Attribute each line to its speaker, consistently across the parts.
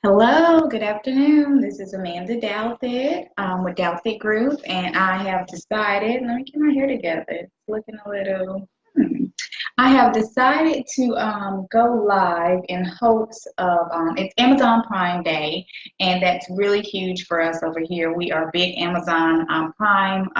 Speaker 1: Hello, good afternoon. This is Amanda Douthit with Douthit Group, and I have decided, let me get my hair together. It's looking a little, I have decided to go live in hopes of, it's Amazon Prime Day, and that's really huge for us over here. We are big Amazon Prime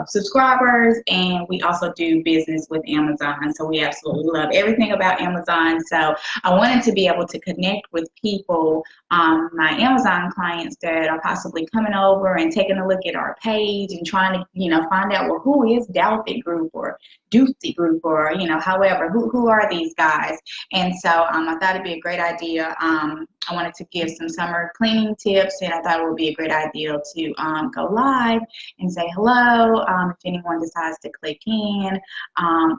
Speaker 1: subscribers, and we also do business with Amazon. So we absolutely love everything about Amazon. So I wanted to be able to connect with people, my Amazon clients that are possibly coming over and taking a look at our page and trying to, find out, well, who is Douthit Group or Doothy Group or, however, who are these guys? And so I thought it'd be a great idea. I wanted to give some summer cleaning tips, and I thought it would be a great idea to go live and say hello if anyone decides to click in,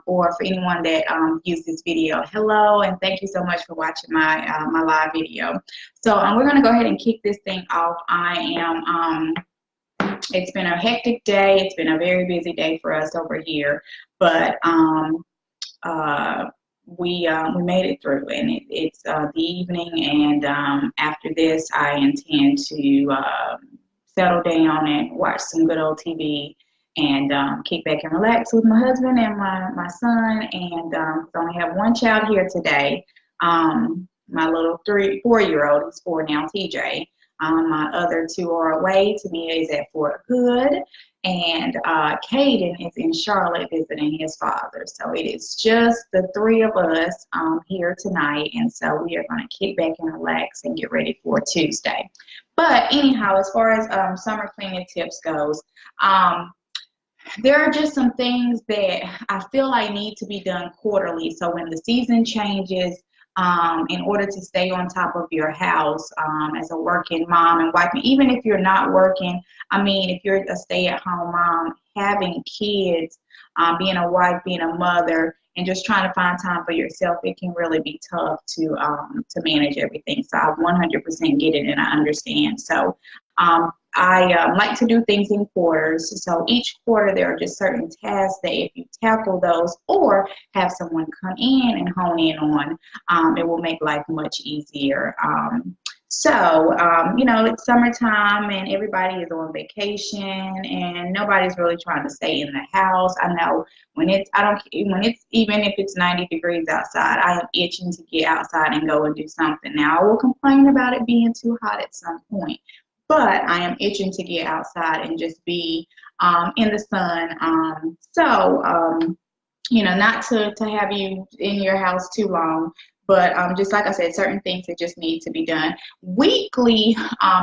Speaker 1: or for anyone that views this video, hello, and thank you so much for watching my live video. So we're going to go ahead and kick this thing off. It's been a hectic day. It's been a very busy day for us over here, but we made it through, and it's the evening, and after this I intend to settle down and watch some good old TV and kick back and relax with my husband and my son. And so I only have one child here today, my little 4-year-old. He's 4 now, TJ. My other 2 are away. Tamia is at Fort Hood, and Caden is in Charlotte visiting his father. So it is just the 3 of us here tonight, and so we are going to kick back and relax and get ready for Tuesday. But anyhow, as far as summer cleaning tips goes, there are just some things that I feel like need to be done quarterly. So when the season changes, in order to stay on top of your house as a working mom and wife, even if you're not working, I mean, if you're a stay-at-home mom, having kids, being a wife, being a mother, and just trying to find time for yourself, it can really be tough to manage everything. So I 100% get it, and I understand. So I like to do things in quarters. So each quarter there are just certain tasks that if you tackle those or have someone come in and hone in on, it will make life much easier. It's summertime and everybody is on vacation and nobody's really trying to stay in the house. I know even if it's 90 degrees outside, I am itching to get outside and go and do something. Now I will complain about it being too hot at some point, but I am itching to get outside and just be in the sun. Not to have you in your house too long, but just like I said, certain things that just need to be done. Weekly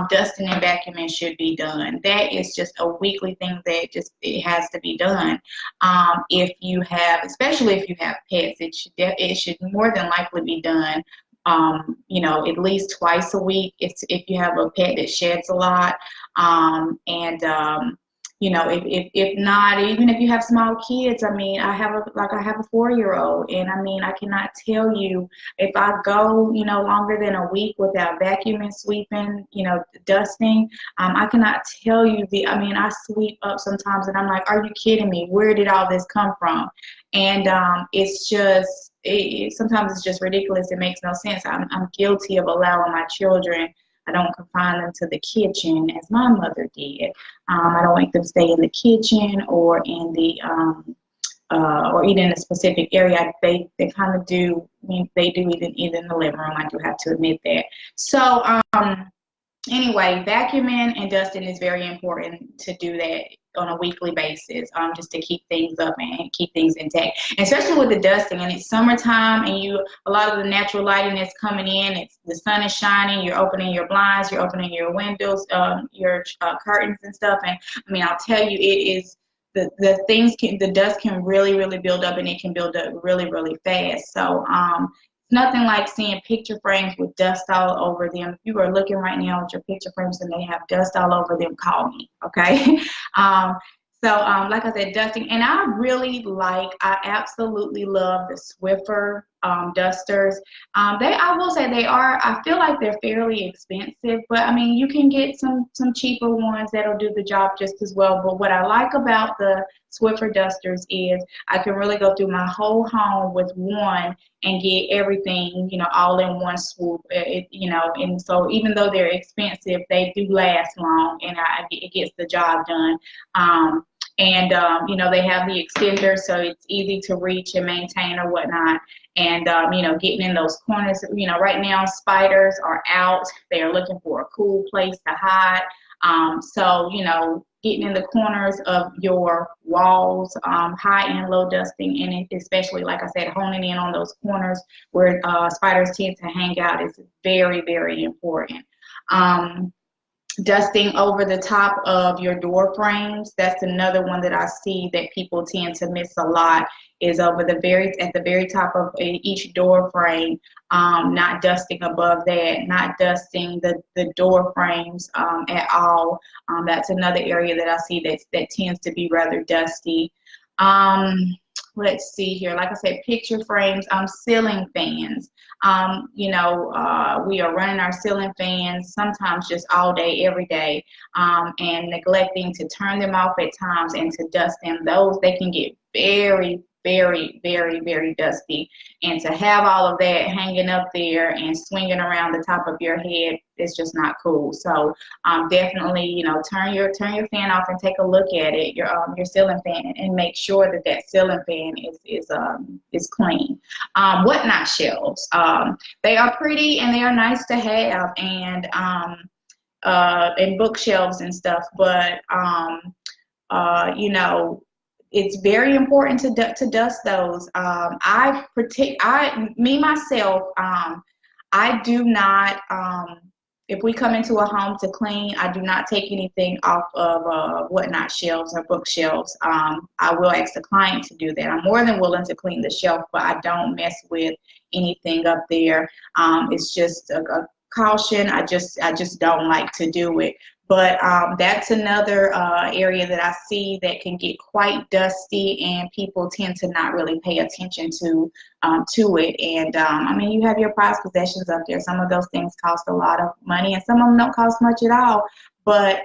Speaker 1: dusting and vacuuming should be done. That is just a weekly thing that it has to be done. Especially if you have pets, it should more than likely be done at least twice a week if you have a pet that sheds a lot. If not, even if you have small kids, I mean, I have a 4-year-old, and I mean, I cannot tell you if I go, longer than a week without vacuuming, sweeping, dusting, I cannot tell you I sweep up sometimes and I'm like, are you kidding me? Where did all this come from? And sometimes it's just ridiculous. It makes no sense. I'm guilty of allowing my children, I don't confine them to the kitchen as my mother did. I don't make them stay in the kitchen or in the or eat in a specific area. They kind of do. They do eat in the living room. I do have to admit that. So anyway, vacuuming and dusting is very important to do that on a weekly basis, just to keep things up and keep things intact. And especially with the dusting, and it's summertime, and a lot of the natural lighting is coming in. The sun is shining. You're opening your blinds. You're opening your windows, your curtains and stuff. And I mean, I'll tell you, it is the dust can really, really build up, and it can build up really, really fast. So it's nothing like seeing picture frames with dust all over them. If you are looking right now at your picture frames and they have dust all over them, call me, okay? Like I said, dusting. And I absolutely love the Swiffer dusters. I will say they are, I feel like they're fairly expensive, but I mean, you can get some cheaper ones that'll do the job just as well. But what I like about the Swiffer dusters is I can really go through my whole home with one and get everything, you know, all in one swoop. You know, and so even though they're expensive, they do last long, and it gets the job done. You know, they have the extender, so it's easy to reach and maintain or whatnot. And, you know, getting in those corners, you know, right now spiders are out. They are looking for a cool place to hide. So, you know, getting in the corners of your walls, high and low dusting, and especially, like I said, honing in on those corners where spiders tend to hang out is very, very important. Dusting over the top of your door frames, that's another one that I see that people tend to miss a lot, is over at the very top of each door frame, not dusting above that, not dusting the door frames at all. That's another area that I see that tends to be rather dusty. Let's see here, like I said, picture frames, ceiling fans. You know, we are running our ceiling fans sometimes just all day, every day, and neglecting to turn them off at times and to dust them. They can get very, very, very, very dusty. And to have all of that hanging up there and swinging around the top of your head, it's just not cool. So definitely, you know, turn your fan off and take a look at it, your ceiling fan, and make sure that ceiling fan is clean. Whatnot shelves. They are pretty and they are nice to have, and bookshelves and stuff, but you know, it's very important to dust those. Myself, I do not, if we come into a home to clean, I do not take anything off of whatnot shelves or bookshelves. I will ask the client to do that. I'm more than willing to clean the shelf, but I don't mess with anything up there. It's just a caution. I just don't like to do it. But that's another area that I see that can get quite dusty, and people tend to not really pay attention to it. And I mean, you have your prized possessions up there. Some of those things cost a lot of money, and some of them don't cost much at all. But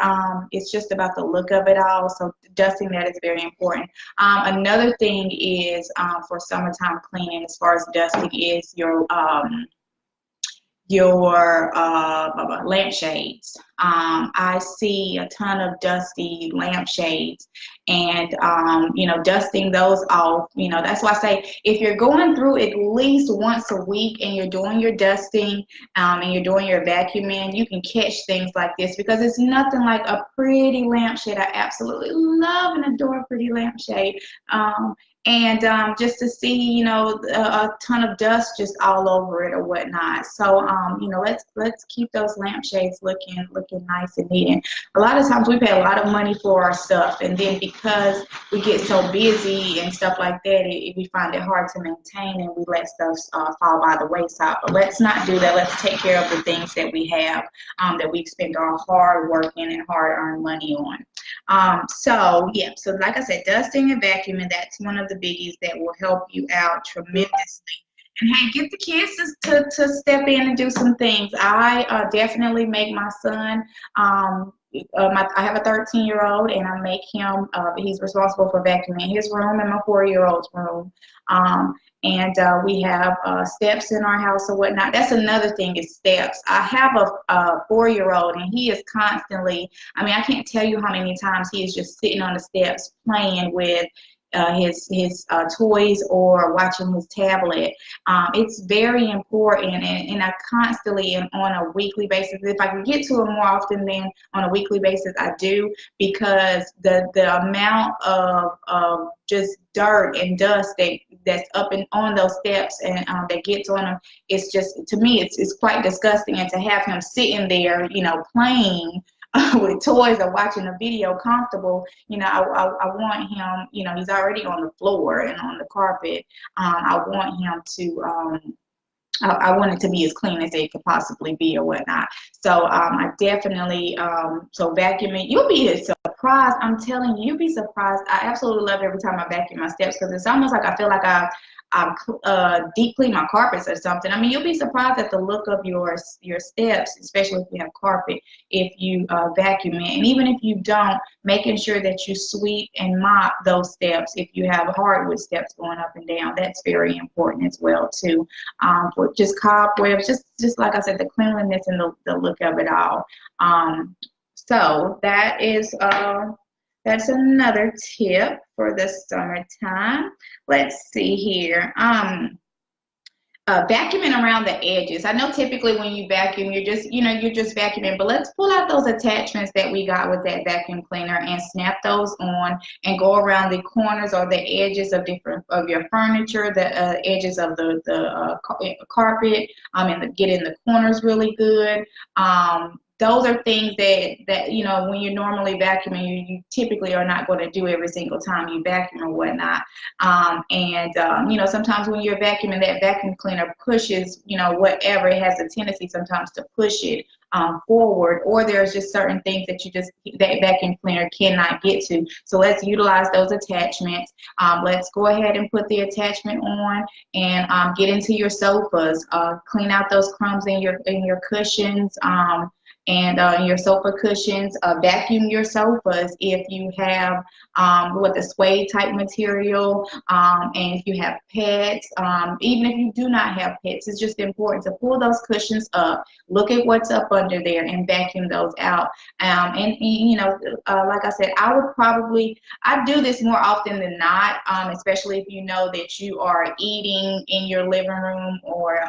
Speaker 1: it's just about the look of it all. So dusting that is very important. Another thing is for summertime cleaning, as far as dusting, is your lampshades. I see a ton of dusty lampshades, and you know, dusting those off, you know, that's why I say if you're going through at least once a week and you're doing your dusting and you're doing your vacuuming, you can catch things like this, because it's nothing like a pretty lampshade. I absolutely love and adore a pretty lampshade. And just to see, you know, a ton of dust just all over it or whatnot. So, you know, let's keep those lampshades looking nice and neat. And a lot of times we pay a lot of money for our stuff, and then because we get so busy and stuff like that, we find it hard to maintain, and we let stuff fall by the wayside. But let's not do that. Let's take care of the things that we have, that we've spent our hard working and hard-earned money on. So yeah, so like I said, dusting and vacuuming, that's one of the biggies that will help you out tremendously. And hey, get the kids to step in and do some things. I definitely make my son, I have a 13-year-old, and I make him, he's responsible for vacuuming his room and my 4-year-old's room. And we have steps in our house or whatnot. That's another thing, is steps. I have a 4-year-old, and he is constantly, I mean, I can't tell you how many times he is just sitting on the steps playing with his toys or watching his tablet. It's very important, and I constantly am on a weekly basis. If I can get to it more often than on a weekly basis, I do, because the amount of just dirt and dust that's up and on those steps and that gets on them, it's just, to me, it's quite disgusting. And to have him sitting there, you know, playing with toys or watching a video comfortable, you know, I want him, you know, he's already on the floor and on the carpet. I want him to, I want it to be as clean as it could possibly be or whatnot. So I definitely, so vacuuming, you'll be surprised surprised. I'm telling you, you'd be surprised. I absolutely love every time I vacuum my steps because it's almost like I feel like I've deep cleaned my carpets or something. I mean, you'll be surprised at the look of your steps, especially if you have carpet, if you vacuum it. And even if you don't, making sure that you sweep and mop those steps if you have hardwood steps going up and down. That's very important as well too. For just cobwebs, just like I said, the cleanliness and the look of it all. So that is that's another tip for the summertime. Let's see here. Vacuuming around the edges. I know typically when you vacuum, you're just vacuuming, but let's pull out those attachments that we got with that vacuum cleaner and snap those on and go around the corners or the edges of your furniture, the edges of the carpet, and get in the corners really good. Those are things that when you're normally vacuuming, you typically are not going to do every single time you vacuum or whatnot. Sometimes when you're vacuuming, that vacuum cleaner pushes, whatever. It has a tendency sometimes to push it forward, or there's just certain things that that vacuum cleaner cannot get to. So let's utilize those attachments. Let's go ahead and put the attachment on and get into your sofas. Clean out those crumbs in your cushions. And your sofa cushions, vacuum your sofas if you have the suede type material, and if you have pets, even if you do not have pets, it's just important to pull those cushions up, look at what's up under there, and vacuum those out. Like I said, I do this more often than not, especially if you know that you are eating in your living room or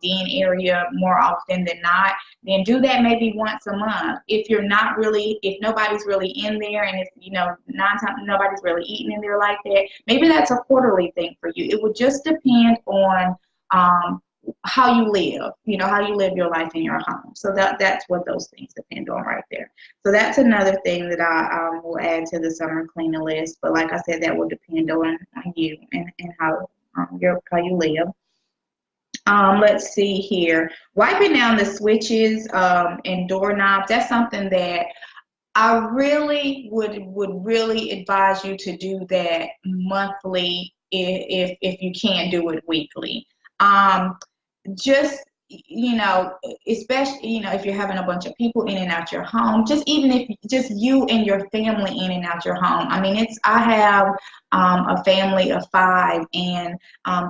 Speaker 1: den area more often than not. Then do that maybe once a month. If nobody's really in there, and if 9 times nobody's really eating in there like that, maybe that's a quarterly thing for you. It would just depend on how you live, how you live your life in your home. So that's what those things depend on right there. So that's another thing that I will add to the summer cleaning list. But like I said, that will depend on you and how you live. Let's see here. Wiping down the switches and doorknobs. That's something that I really would really advise you to do that monthly if you can't do it weekly. Just especially if you're having a bunch of people in and out your home, even if just you and your family in and out your home. I mean, I have a family of 5, and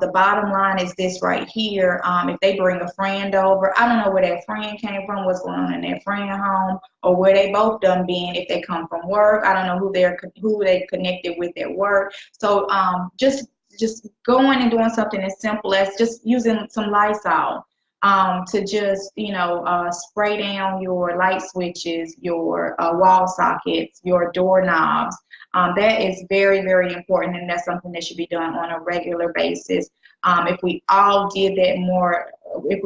Speaker 1: the bottom line is this right here. If they bring a friend over, I don't know where that friend came from, what's going on in their friend home, or where they both done been. If they come from work, I don't know who they connected with at work. So just going and doing something as simple as just using some Lysol. To just, spray down your light switches, your wall sockets, your doorknobs. That is very, very important, and that's something that should be done on a regular basis. If we all did that more, we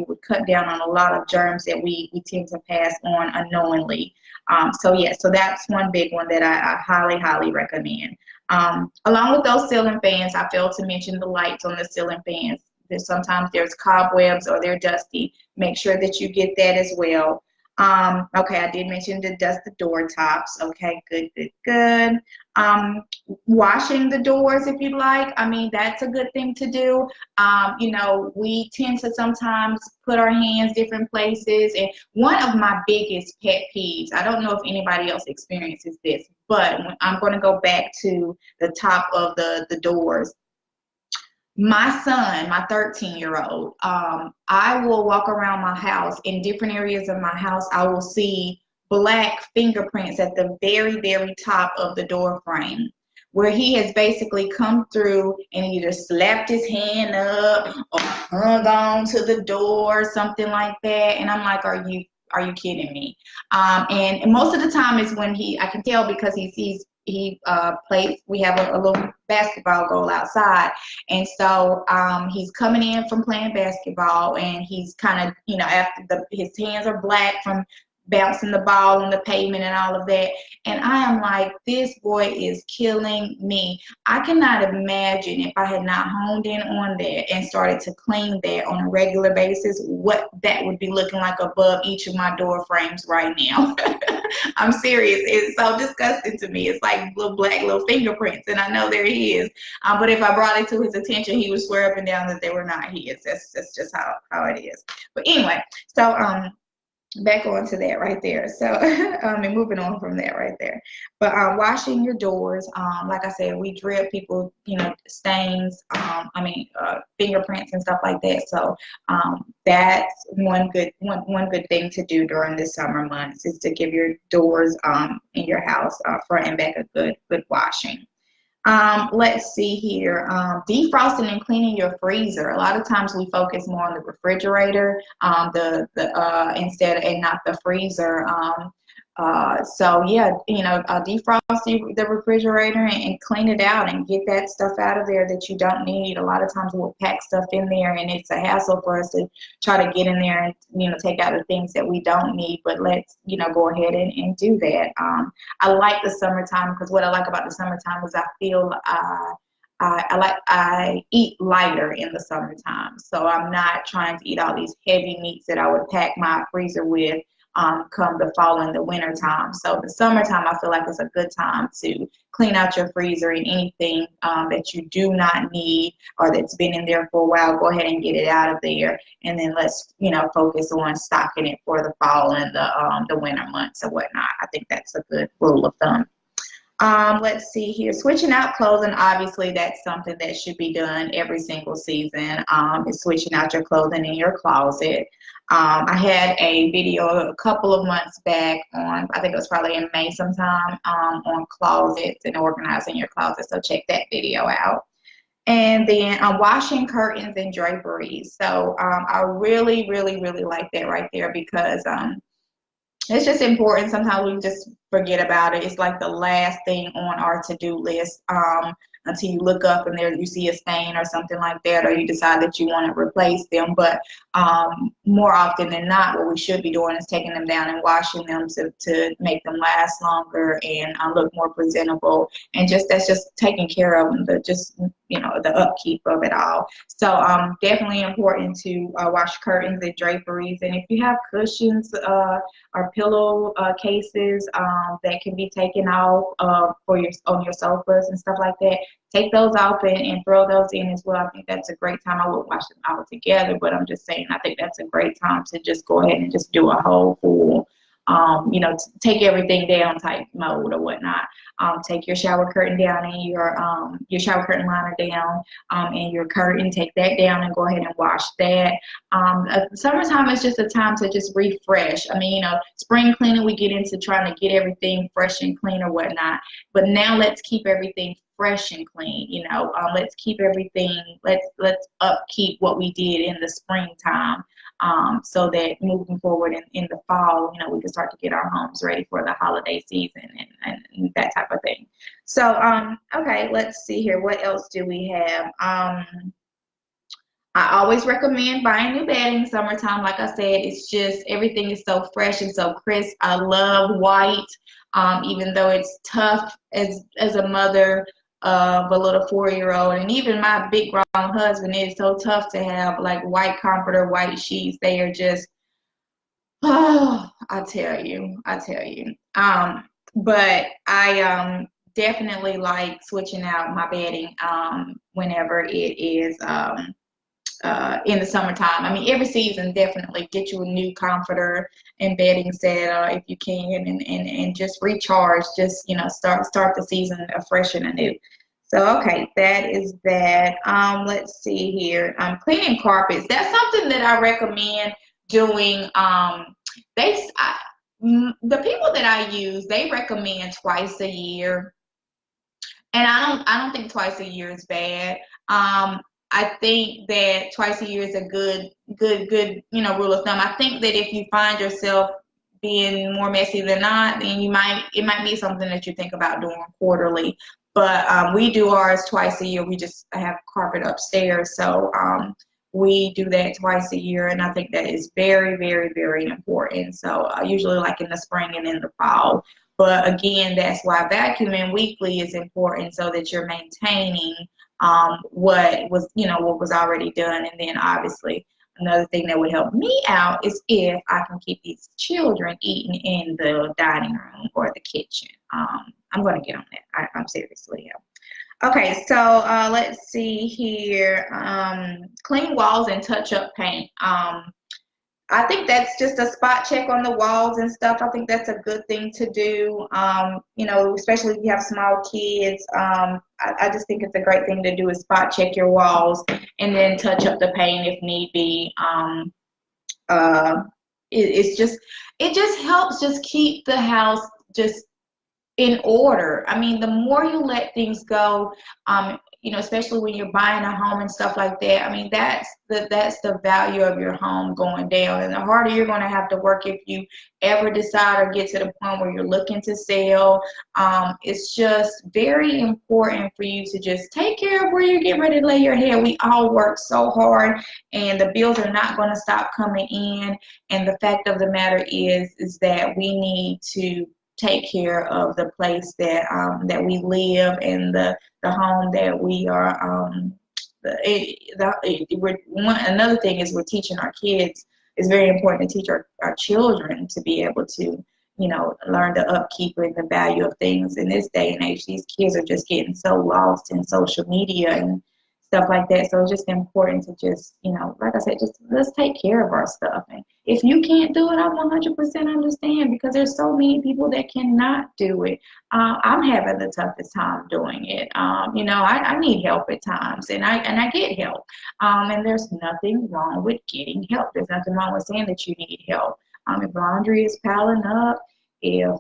Speaker 1: would cut down on a lot of germs that we tend to pass on unknowingly. So that's one big one that I highly, highly recommend. Along with those ceiling fans, I failed to mention the lights on the ceiling fans. Sometimes there's cobwebs or they're dusty. Make sure that you get that as well. Okay, I did mention to dust the door tops. Okay, good. Washing the doors if you'd like. I mean, that's a good thing to do. We tend to sometimes put our hands different places. And one of my biggest pet peeves, I don't know if anybody else experiences this, but I'm going to go back to the top of the doors. My son, my 13-year-old, I will walk around my house. In different areas of my house, I will see black fingerprints at the very, very top of the door frame, where he has basically come through and either slapped his hand up or hung on to the door, something like that. And I'm like, are you kidding me? And most of the time is when I can tell because he plays, we have a little basketball goal outside, and so he's coming in from playing basketball, and he's kind of, after his hands are black from bouncing the ball on the pavement and all of that. And I am like, this boy is killing me. I cannot imagine if I had not honed in on that and started to clean that on a regular basis, what that would be looking like above each of my door frames right now. I'm serious. It's so disgusting to me. It's like little fingerprints, and I know they're his. But if I brought it to his attention, he would swear up and down that they were not his. That's just how it is. But anyway, so back on to that right there. So and moving on from that right there. But washing your doors, like I said, we drip people, stains, fingerprints and stuff like that. So that's one good thing to do during the summer months, is to give your doors in your house front and back a good washing. Let's see here. Defrosting and cleaning your freezer. A lot of times we focus more on the refrigerator, instead, and not the freezer. So yeah, defrost the refrigerator and clean it out and get that stuff out of there that you don't need. A lot of times we'll pack stuff in there, and it's a hassle for us to try to get in there and take out the things that we don't need. But let's go ahead and do that. I like the summertime, because what I like about the summertime is I feel I eat lighter in the summertime, so I'm not trying to eat all these heavy meats that I would pack my freezer with come the fall and the winter time. So the summertime, I feel like it's a good time to clean out your freezer, and anything that you do not need or that's been in there for a while, go ahead and get it out of there. And then let's focus on stocking it for the fall and the winter months or whatnot. I think that's a good rule of thumb. Let's see here. Switching out clothing, obviously that's something that should be done every single season, is switching out your clothing in your closet. I had a video a couple of months back on, I think it was probably in May sometime, on closets and organizing your closet, so check that video out. And then washing curtains and draperies. So I really, really, really like that right there, because it's just important. Sometimes we just forget about it. It's like the last thing on our to-do list, until you look up and there you see a stain or something like that, or you decide that you want to replace them. But more often than not, what we should be doing is taking them down and washing them to make them last longer and look more presentable. And that's just taking care of them, the upkeep of it all. So definitely important to wash curtains and draperies. And if you have cushions or pillow cases that can be taken off on your sofas and stuff like that, take those off and throw those in as well. I think that's a great time. I wouldn't wash them all together, but I'm just saying I think that's a great time to just go ahead and just do a whole full, take everything down type mode or whatnot. Take your shower curtain down and your shower curtain liner down, and your curtain, take that down and go ahead and wash that. Summertime is just a time to just refresh. I mean, spring cleaning, we get into trying to get everything fresh and clean or whatnot, but now let's keep everything fresh and clean. Let's keep everything, let's upkeep what we did in the springtime, so that moving forward in the fall, we can start to get our homes ready for the holiday season and that type of thing. So okay, let's see here, what else do we have? I always recommend buying new bedding summertime. Like I said, it's just everything is so fresh and so crisp. I love white, even though it's tough as a mother of a little 4-year-old, and even my big grown husband, it's so tough to have like white comforter, white sheets. They are just, oh, I tell you. But I definitely like switching out my bedding whenever it is in the summertime. I mean, every season, definitely get you a new comforter and bedding set if you can, and just recharge. Just start the season fresh and anew. So okay, that is that. Let's see here. Cleaning carpets. That's something that I recommend doing. The people that I use, they recommend twice a year, and I don't think twice a year is bad. I think that twice a year is a good rule of thumb. I think that if you find yourself being more messy than not, then it might be something that you think about doing quarterly. But we do ours twice a year. We just have carpet upstairs, so we do that twice a year, and I think that is very, very, very important. So usually like in the spring and in the fall. But again, that's why vacuuming weekly is important, so that you're maintaining what was, what was already done. And then obviously another thing that would help me out is if I can keep these children eating in the dining room or the kitchen. I'm going to get on that. I'm seriously. Okay, so let's see here. Clean walls and touch up paint. I think that's just a spot check on the walls and stuff. I think that's a good thing to do, especially if you have small kids. I just think it's a great thing to do is spot check your walls and then touch up the paint if need be. It just helps just keep the house just in order. I mean, the more you let things go, especially when you're buying a home and stuff like that, I mean, that's the value of your home going down. And the harder you're going to have to work if you ever decide or get to the point where you're looking to sell. It's just very important for you to just take care of where you're getting ready to lay your head. We all work so hard, and the bills are not going to stop coming in. And the fact of the matter is that we need to take care of the place that we live and the home that we are. Another thing is we're teaching our kids. It's very important to teach our children to be able to, learn the upkeep and the value of things. In this day and age, these kids are just getting so lost in social media and stuff like that. So it's just important to just, like I said, just let's take care of our stuff. And if you can't do it, I 100% understand, because there's so many people that cannot do it. I'm having the toughest time doing it. I need help at times, and I get help. And there's nothing wrong with getting help. There's nothing wrong with saying that you need help. If laundry is piling up, if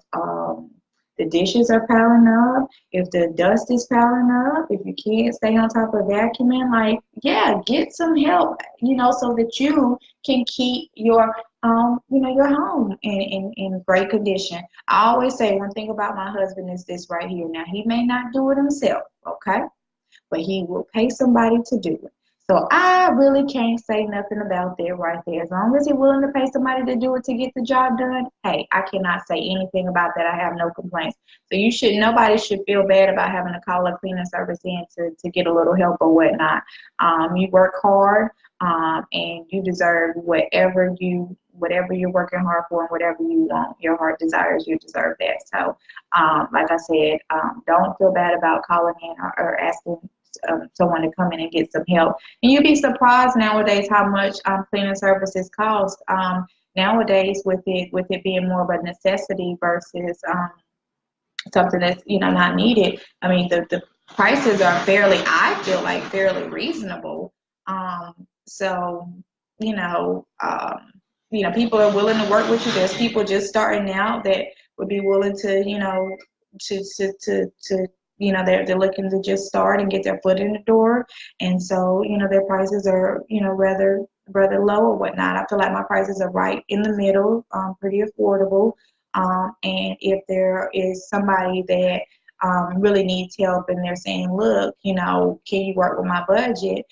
Speaker 1: the dishes are piling up, if the dust is piling up, if you can't stay on top of vacuuming, get some help, so that you can keep your your home in great condition. I always say one thing about my husband is this right here. Now, he may not do it himself, okay? But he will pay somebody to do it. So I really can't say nothing about that right there. As long as he's willing to pay somebody to do it to get the job done, hey, I cannot say anything about that. I have no complaints. So nobody should feel bad about having to call a cleaning service in to get a little help or whatnot. You work hard, and you deserve whatever you're working hard for, and whatever you want, your heart desires, you deserve that. So, like I said, don't feel bad about calling in or asking someone to come in and get some help. And you'd be surprised nowadays how much cleaning services cost. Nowadays, with it being more of a necessity versus something that's not needed. I mean, the prices are I feel like fairly reasonable. So people are willing to work with you. There's people just starting out that would be willing to they're looking to just start and get their foot in the door, and so their prices are rather low or whatnot. I feel like my prices are right in the middle, pretty affordable. And if there is somebody that really needs help and they're saying, look, can you work with my budget?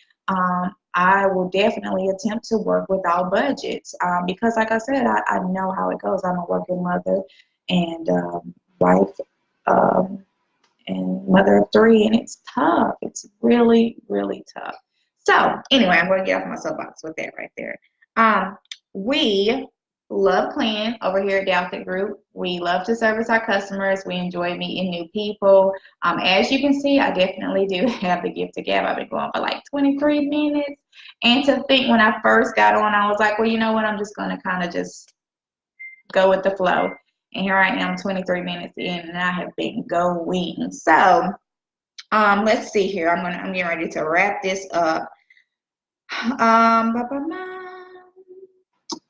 Speaker 1: I will definitely attempt to work with our budgets, because like I said, I know how it goes. I'm a working mother and wife, and mother of 3, and it's tough. It's really, really tough. So anyway, I'm going to get off my soapbox with that right there. We love cleaning over here at the Outfit Group. We love to service our customers. We enjoy meeting new people. As you can see, I definitely do have the gift of gab. I've been going for like 23 minutes. And to think, when I first got on, I was like, well, you know what? I'm just going to kind of just go with the flow. And here I am 23 minutes in, and I have been going. So let's see here. I'm getting ready to wrap this up.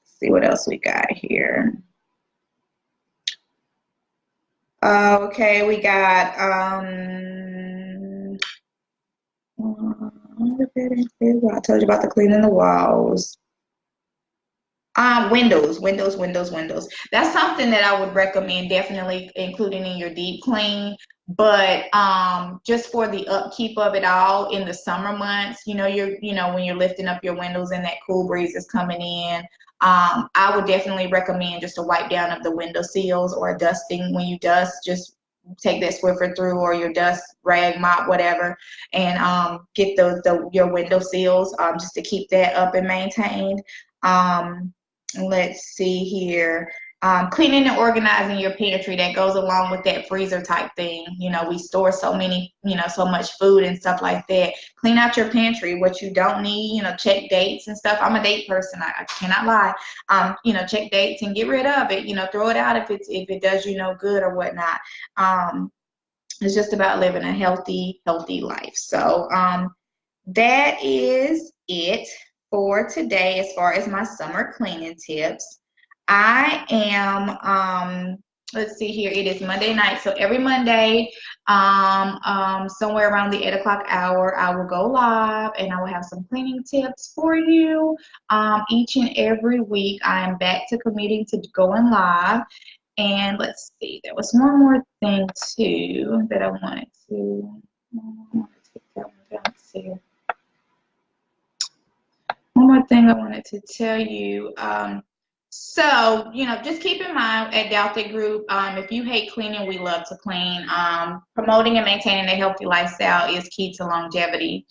Speaker 1: See what else we got here. Okay, we got I told you about the cleaning the walls. Windows. That's something that I would recommend definitely including in your deep clean. But just for the upkeep of it all in the summer months, when you're lifting up your windows and that cool breeze is coming in, I would definitely recommend just a wipe down of the window sills or a dusting. When you dust, just take that Swiffer through or your dust rag mop, whatever, and get your window sills just to keep that up and maintained. Let's see here. Cleaning and organizing your pantry, that goes along with that freezer type thing. We store so much food and stuff like that. Clean out your pantry, what you don't need, check dates and stuff. I'm a date person, I cannot lie. Check dates and get rid of it. Throw it out if it does you no good or whatnot. It's just about living a healthy life. So that is it for today as far as my summer cleaning tips. I am let's see here, it is Monday night, so every Monday somewhere around the 8 o'clock hour I will go live and I will have some cleaning tips for you. Each and every week I am back to committing to going live. And let's see, there was one more thing too that I wanted to take that one down. Let's see. One more thing I wanted to tell you. So, just keep in mind at Delta Group, if you hate cleaning, we love to clean. Promoting and maintaining a healthy lifestyle is key to longevity.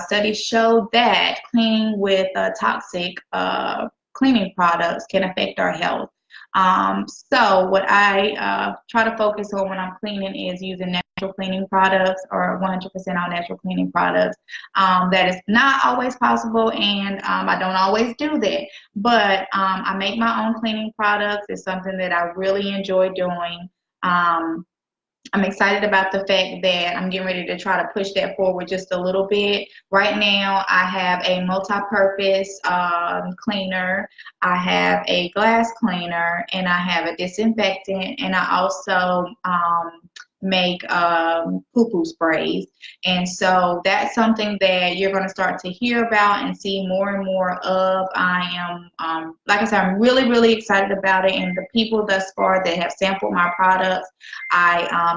Speaker 1: Studies show that cleaning with toxic cleaning products can affect our health. So what I try to focus on when I'm cleaning is using natural cleaning products or 100% all natural cleaning products. That is not always possible, and I don't always do that. But I make my own cleaning products. It's something that I really enjoy doing. I'm excited about the fact that I'm getting ready to try to push that forward just a little bit. Right now, I have a multi-purpose cleaner, I have a glass cleaner, and I have a disinfectant, and I also make poo-poo sprays. And so that's something that you're going to start to hear about and see more and more of. I am, like I said, I'm really excited about it, and the people thus far that have sampled my products,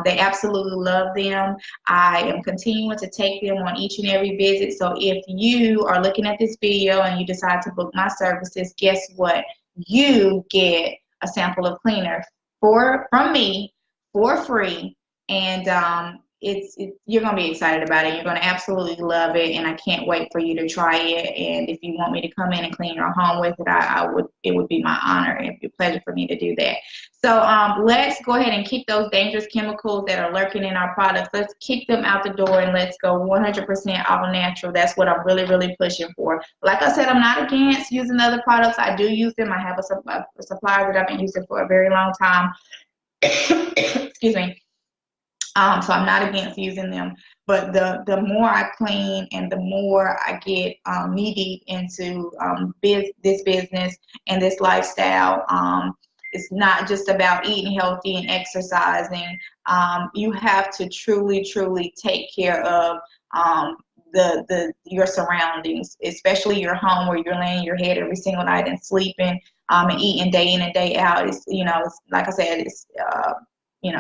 Speaker 1: they absolutely love them. I am continuing to take them on each and every visit. So if you are looking at this video and you decide to book my services, guess what? You get a sample of cleaner from me for free. And you're going to be excited about it. You're going to absolutely love it, and I can't wait for you to try it. And if you want me to come in and clean your home with it, it would be my honor and it'd be a pleasure for me to do that. So let's go ahead and keep those dangerous chemicals that are lurking in our products. Let's kick them out the door and let's go 100% all natural. That's what I'm really pushing for. Like I said, I'm not against using other products. I do use them. I have a supplier that I've been using for a very long time. Excuse me. So I'm not against using them, but the more I clean and the more I get knee deep into this business and this lifestyle, it's not just about eating healthy and exercising. You have to truly take care of your surroundings, especially your home where you're laying your head every single night and sleeping and eating day in and day out. It's like I said, it's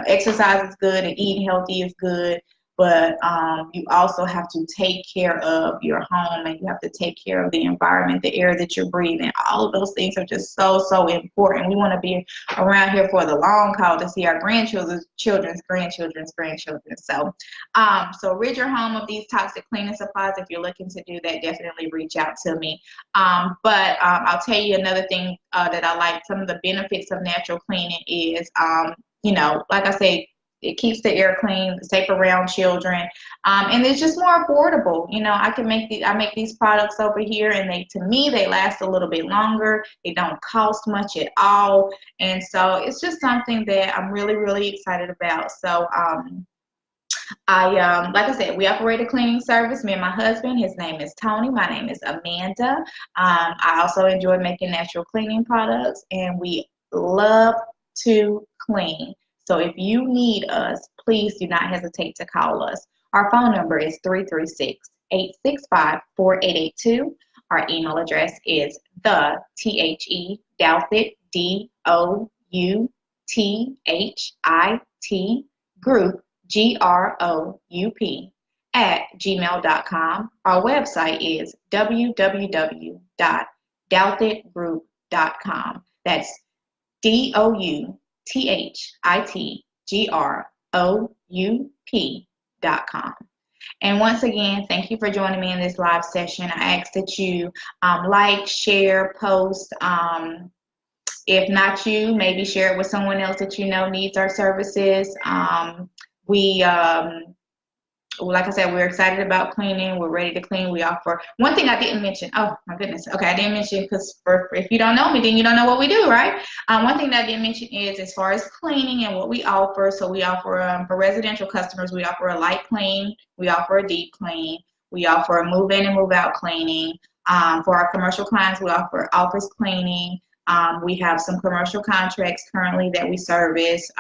Speaker 1: exercise is good and eating healthy is good, but you also have to take care of your home, and you have to take care of the environment, the air that you're breathing. All of those things are just so important. We want to be around here for the long haul to see our grandchildren's grandchildren. So rid your home of these toxic cleaning supplies. If you're looking to do that, definitely reach out to me. But I'll tell you another thing that I like. Some of the benefits of natural cleaning is like I said, it keeps the air clean, safe around children, and it's just more affordable. I make these products over here, and to me they last a little bit longer. They don't cost much at all, and so it's just something that I'm really excited about. So like I said, we operate a cleaning service. Me and my husband, his name is Tony. My name is Amanda. I also enjoy making natural cleaning products, and we love to clean. So if you need us, please do not hesitate to call us. Our phone number is 336-865-4882. Our email address is Douthit, DOUTHIT group, GROUP, @gmail.com. Our website is www.douthitgroup.com. That's DOUTHITGROUP.com. And once again, thank you for joining me in this live session. I ask that you like, share, post. If not you, maybe share it with someone else that you know needs our services. Like I said, we're excited about cleaning. We're ready to clean. We offer, one thing I didn't mention, oh my goodness, okay, I didn't mention, because if you don't know me, then you don't know what we do, right? One thing that I didn't mention is as far as cleaning and what we offer. So we offer, for residential customers, we offer a light clean, we offer a deep clean, we offer a move in and move out cleaning. For our commercial clients, we offer office cleaning. We have some commercial contracts currently that we service.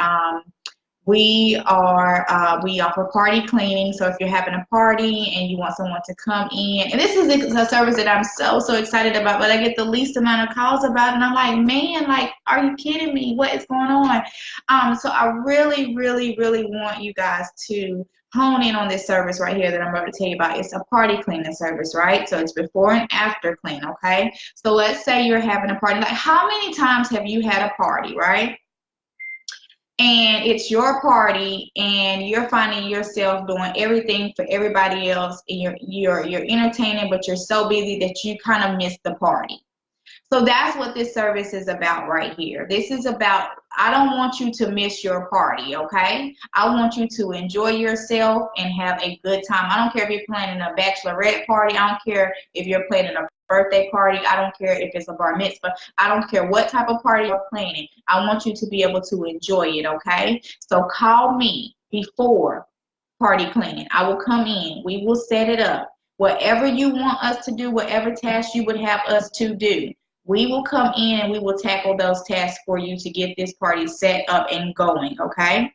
Speaker 1: We offer party cleaning. So if you're having a party and you want someone to come in, and this is a service that I'm so excited about, but I get the least amount of calls about it, and I'm like, man, like, are you kidding me? What is going on? So I really want you guys to hone in on this service right here that I'm about to tell you about. It's a party cleaning service, right? So it's before and after clean, okay? So let's say you're having a party. Like, how many times have you had a party, right? And it's your party, and you're finding yourself doing everything for everybody else, and you're entertaining, but you're so busy that you kind of miss the party. So that's what this service is about right here. This is about, I don't want you to miss your party, okay? I want you to enjoy yourself and have a good time. I don't care if you're planning a bachelorette party. I don't care if you're planning a birthday party. I don't care if it's a bar mitzvah. I don't care what type of party you're planning. I want you to be able to enjoy it, okay? So call me before party cleaning. I will come in. We will set it up. Whatever you want us to do, whatever task you would have us to do, we will come in and we will tackle those tasks for you to get this party set up and going, okay?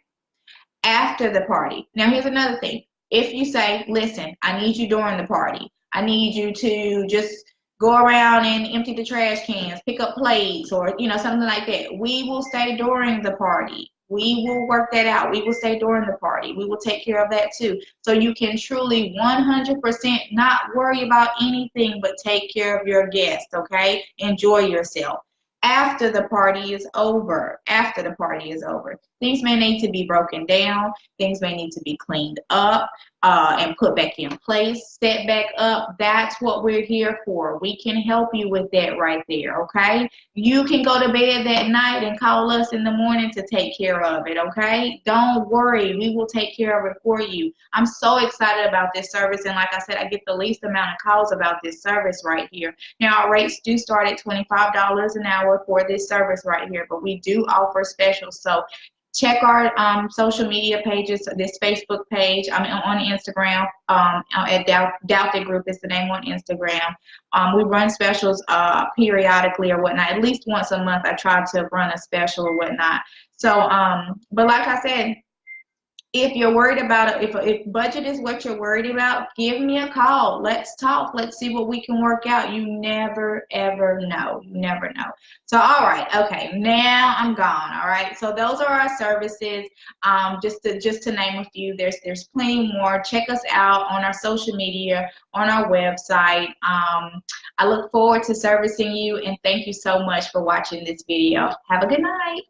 Speaker 1: After the party. Now, here's another thing. If you say, listen, I need you during the party. I need you to just go around and empty the trash cans, pick up plates, or, you know, something like that. We will stay during the party. We will work that out. We will stay during the party. We will take care of that too. So you can truly 100% not worry about anything but take care of your guests, okay? Enjoy yourself. After the party is over, things may need to be broken down. Things may need to be cleaned up and put back in place, set back up. That's what we're here for. We can help you with that right there, okay? You can go to bed that night and call us in the morning to take care of it, okay? Don't worry. We will take care of it for you. I'm so excited about this service, and like I said, I get the least amount of calls about this service right here. Now, our rates do start at $25 an hour for this service right here, but we do offer specials. So check our social media pages, this Facebook page, on Instagram, at Douthit Group is the name on Instagram. We run specials periodically or whatnot. At least once a month I try to run a special or whatnot. So, but like I said, if you're worried about it, if budget is what you're worried about, give me a call. Let's talk. Let's see what we can work out. You never, ever know. You never know. So, all right. Okay. Now I'm gone. All right. So those are our services. Just to name a few. There's plenty more. Check us out on our social media, on our website. I look forward to servicing you, and thank you so much for watching this video. Have a good night.